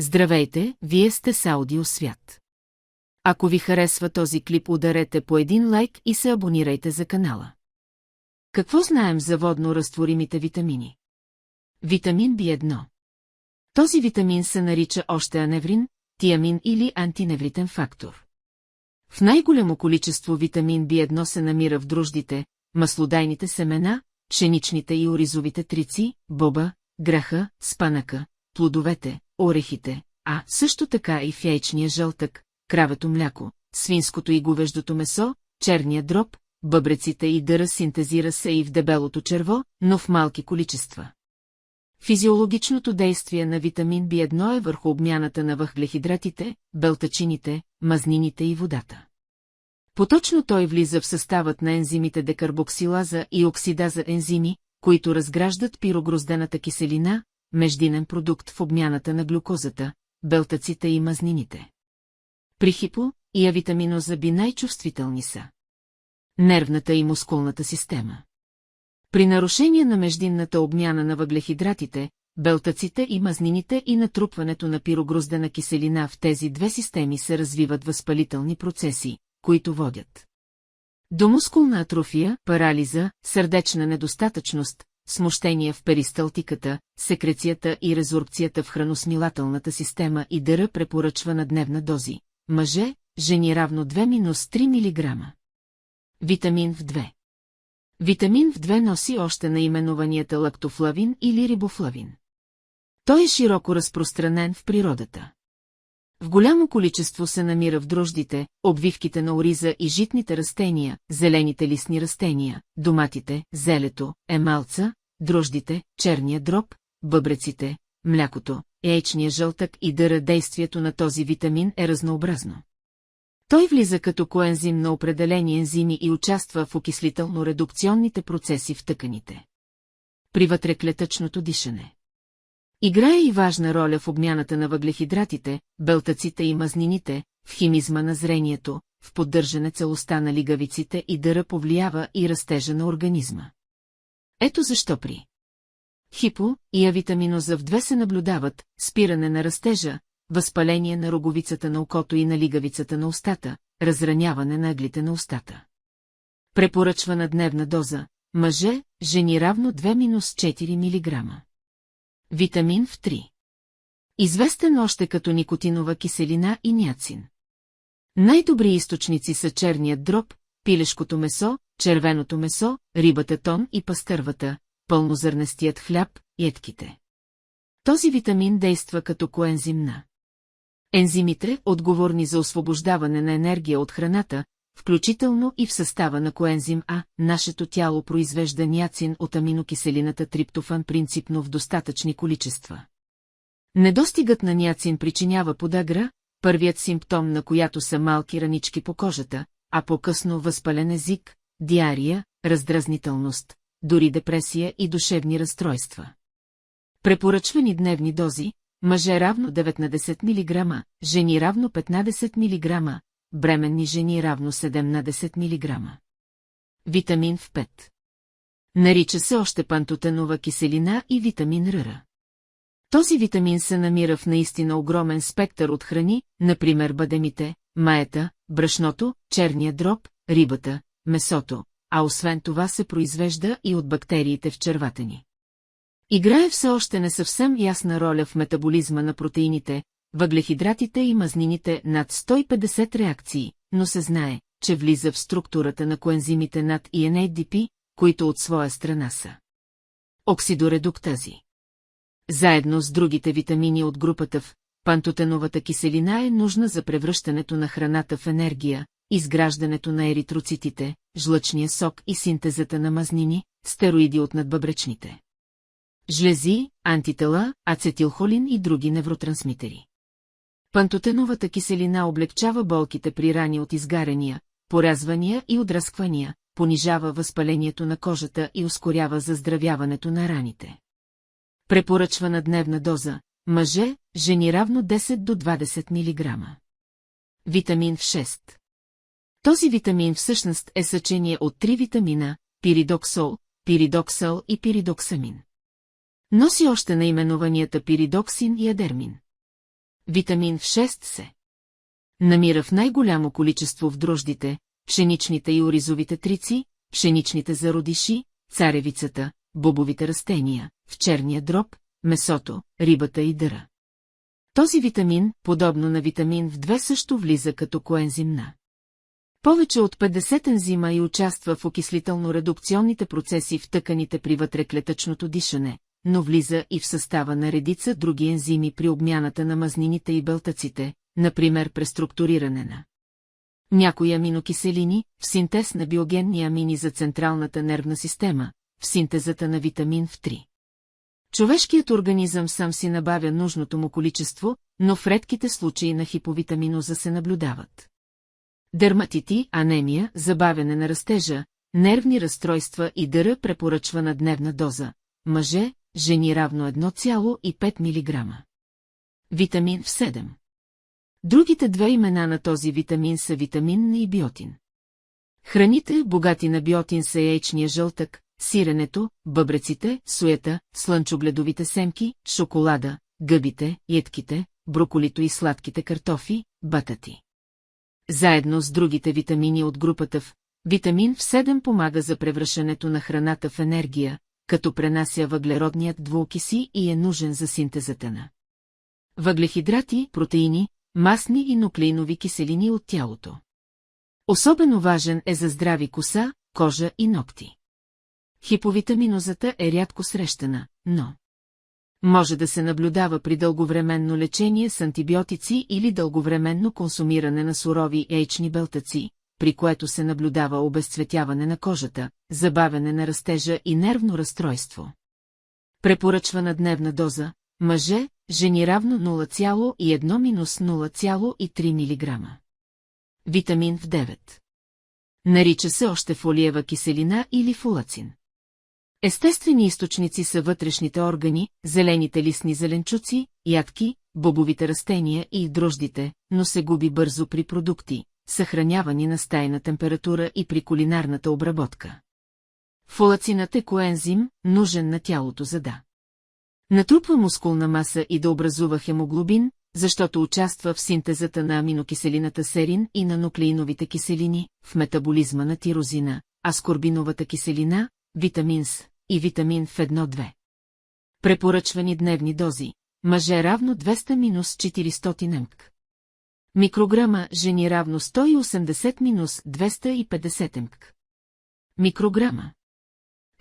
Здравейте, вие сте с Аудиосвят. Ако ви харесва този клип, ударете по един лайк и се абонирайте за канала. Какво знаем за водно-разтворимите витамини? Витамин B1. Този витамин се нарича още аневрин, тиамин или антиневритен фактор. В най-голямо количество витамин B1 се намира в друждите, маслодайните семена, пшеничните и оризовите трици, боба, граха, спанака, плодовете, орехите, а също така и в яйчния жълтък, кравето мляко, свинското и говеждото месо, черния дроб, бъбреците и дъра. Синтезира се и в дебелото черво, но в малки количества. Физиологичното действие на витамин B1 е върху обмяната на въглехидратите, белтачините, мазнините и водата. Поточно той влиза в съставът на ензимите декарбоксилаза и оксидаза ензими, които разграждат пирогроздената киселина, междинен продукт в обмяната на глюкозата, белтаците и мазнините. При хипо и авитаминоза B най-чувствителни са нервната и мускулната система. При нарушение на междинната обмяна на въглехидратите, белтаците и мазнините и натрупването на пирогроздена киселина в тези две системи се развиват възпалителни процеси, които водят до мускулна атрофия, парализа, сърдечна недостатъчност, смущения в перисталтиката, секрецията и резорбцията в храносмилателната система и дъра. Препоръчва на дневна дози. Мъже, жени равно 2-3 мг. Витамин В2. Витамин В2 носи още наименованията лактофлавин или рибофлавин. Той е широко разпространен в природата. В голямо количество се намира в друждите, обвивките на ориза и житните растения, зелените листни растения, доматите, зелето, емалца, друждите, черния дроб, бъбреците, млякото, яйчния жълтък и дъра. Действието на този витамин е разнообразно. Той влиза като коензим на определени ензими и участва в окислително-редукционните процеси в тъканите. При вътреклетъчното дишане играе и важна роля в обмяната на въглехидратите, белтаците и мазнините, в химизма на зрението, в поддържане целостта на лигавиците и дъра. Повлиява и растежа на организма. Ето защо при хипо и авитаминоза В2 се наблюдават спиране на растежа, възпаление на роговицата на окото и на лигавицата на устата, разраняване на ъглите на устата. Препоръчва на дневна доза. Мъже, жени равно 2-4 мг. Витамин В3. Известен още като никотинова киселина и ниацин. Най-добри източници са черният дроб, пилешкото месо, червеното месо, рибата тон и пастървата, пълнозърнестият хляб, ядките. Този витамин действа като коензим на ензимите, отговорни за освобождаване на енергия от храната, включително и в състава на коензим А. Нашето тяло произвежда ниацин от аминокиселината триптофан принципно в достатъчни количества. Недостигът на ниацин причинява подагра, първият симптом на която са малки ранички по кожата, а по-късно възпален език, диария, раздразнителност, дори депресия и душевни разстройства. Препоръчвани дневни дози: мъже равно 19 мг, жени равно 15 мг, бременни жени равно 17 мг. Витамин В5. Нарича се още пантотенова киселина и витамин РР. Този витамин се намира в наистина огромен спектър от храни, например бадемите, маята, брашното, черния дроб, рибата, месото, а освен това се произвежда и от бактериите в червата ни. Играе все още не съвсем ясна роля в метаболизма на протеините, въглехидратите и мазнините над 150 реакции, но се знае, че влиза в структурата на коензимите над и NADP, които от своя страна са оксидоредуктази. Заедно с другите витамини от групата В, пантотеновата киселина е нужна за превръщането на храната в енергия, изграждането на еритроцитите, жлъчния сок и синтезата на мазнини, стероиди от надбъбречните жлези, антитела, ацетилхолин и други невротрансмитери. Пантотеновата киселина облегчава болките при рани от изгаряния, порязвания и отразквания, понижава възпалението на кожата и ускорява заздравяването на раните. Препоръчва на дневна доза: мъже, жени равно 10-20 мг. Витамин В6. Този витамин всъщност е съчение от 3 витамина – пиридоксол, пиридоксал и пиридоксамин. Носи още наименованията пиридоксин и адермин. Витамин В6 се намира в най-голямо количество в дрождите, пшеничните и оризовите трици, пшеничните зародиши, царевицата, бобовите растения, в черния дроб, месото, рибата и дъра. Този витамин, подобно на витамин В2, също влиза като коензим на повече от 50 ензима и участва в окислително-редукционните процеси в тъканите при вътреклетъчното дишане, но влиза и в състава на редица други ензими при обмяната на мазнините и белтъците, например преструктуриране на някои аминокиселини, в синтез на биогенни амини за централната нервна система, в синтезата на витамин В3. Човешкият организъм сам си набавя нужното му количество, но в редките случаи на хиповитаминоза се наблюдават дерматити, анемия, забавяне на растежа, нервни разстройства и дъра препоръчва на дневна доза. Мъже, жени равно 1,5 мг. Витамин В7. Другите две имена на този витамин са витамин и биотин. Храните, богати на биотин, са яйчния жълтък, сиренето, бъбреците, соята, слънчогледовите семки, шоколада, гъбите, ядките, броколито и сладките картофи, батати. Заедно с другите витамини от групата В, витамин В7 помага за превръщането на храната в енергия, като пренася въглеродният двуокиси и е нужен за синтезата на въглехидрати, протеини, масни и нуклеинови киселини от тялото. Особено важен е за здрави коса, кожа и ногти. Хиповитаминозата е рядко срещана, но може да се наблюдава при дълговременно лечение с антибиотици или дълговременно консумиране на сурови яйчни белтъци, при което се наблюдава обезцветяване на кожата, забавяне на растежа и нервно разстройство. Препоръчвана дневна доза – мъже, жени равно 0,1-0,3 мг. Витамин В9. Нарича се още фолиева киселина или фолацин. Естествени източници са вътрешните органи, зелените листни зеленчуци, ядки, бобовите растения и дрождите, но се губи бързо при продукти, съхранявани на стайна температура и при кулинарната обработка. Фолацинът е коензим, нужен на тялото за да натрупва мускулна маса и да образува хемоглобин, защото участва в синтезата на аминокиселината серин и на нуклеиновите киселини, в метаболизма на тирозина, аскорбиновата киселина, витамин С и витамин В1-2. Препоръчвани дневни дози – мъже равно 200-400 мг. Микрограма, жени равно 180-250 мг. Микрограма.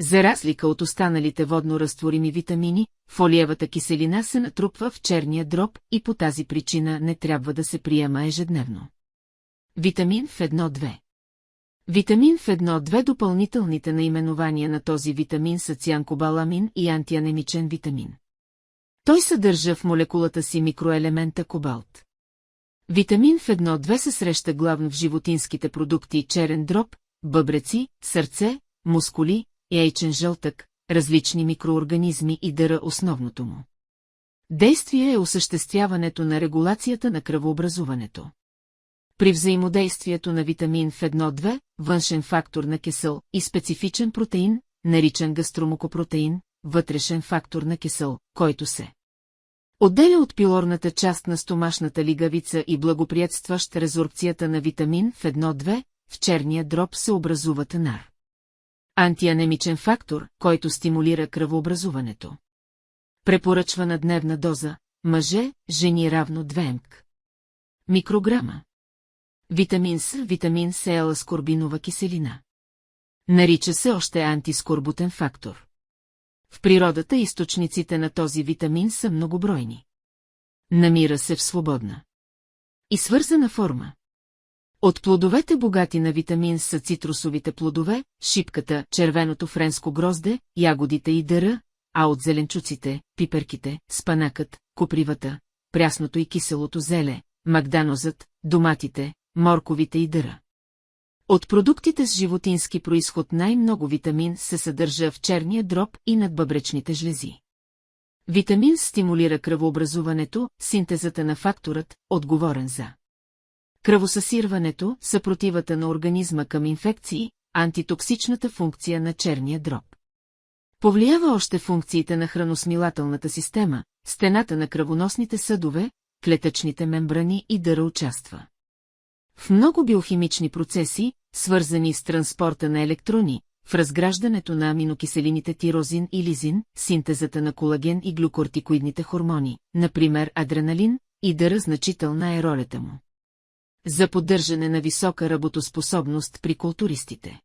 За разлика от останалите водно-разтворими витамини, фолиевата киселина се натрупва в черния дроб и по тази причина не трябва да се приема ежедневно. Витамин В1-2. Витамин В1-2. Допълнителните наименования на този витамин са цианкобаламин и антианемичен витамин. Той съдържа в молекулата си микроелемента кобалт. Витамин В1-2 се среща главно в животинските продукти черен дроб, бъбреци, сърце, мускули, яйчен жълтък, различни микроорганизми и дъра. Основното му действие е осъществяването на регулацията на кръвообразуването. При взаимодействието на витамин В1-2, външен фактор на кисел и специфичен протеин, наричан гастромокопротеин, вътрешен фактор на кисел, който се отделя от пилорната част на стомашната лигавица и благоприятстващ резорбцията на витамин В1-2, в черния дроб се образува тенар. Антианемичен фактор, който стимулира кръвообразуването. Препоръчвана дневна доза – мъже, жени равно 2 мг. Микрограма. Витамин С. Витамин С е аскорбинова киселина. Нарича се още антискорбутен фактор. В природата източниците на този витамин са многобройни. Намира се в свободна и свързана форма. От плодовете богати на витамин са цитрусовите плодове, шипката, червеното френско грозде, ягодите и дъра, а от зеленчуците, пиперките, спанакът, копривата, прясното и киселото зеле, магданозът, доматите, морковите и дъра. От продуктите с животински произход най-много витамин се съдържа в черния дроб и надбъбречните жлези. Витамин стимулира кръвообразуването, синтезата на факторът, отговорен за кръвосъсирването, съпротивата на организма към инфекции, антитоксичната функция на черния дроб. Повлиява още функциите на храносмилателната система, стената на кръвоносните съдове, клетъчните мембрани и дъра участва. В много биохимични процеси, свързани с транспорта на електрони, в разграждането на аминокиселините тирозин и лизин, синтезата на колаген и глюкортикоидните хормони, например адреналин, и дъра значителна е ролята му. За поддържане на висока работоспособност при културистите.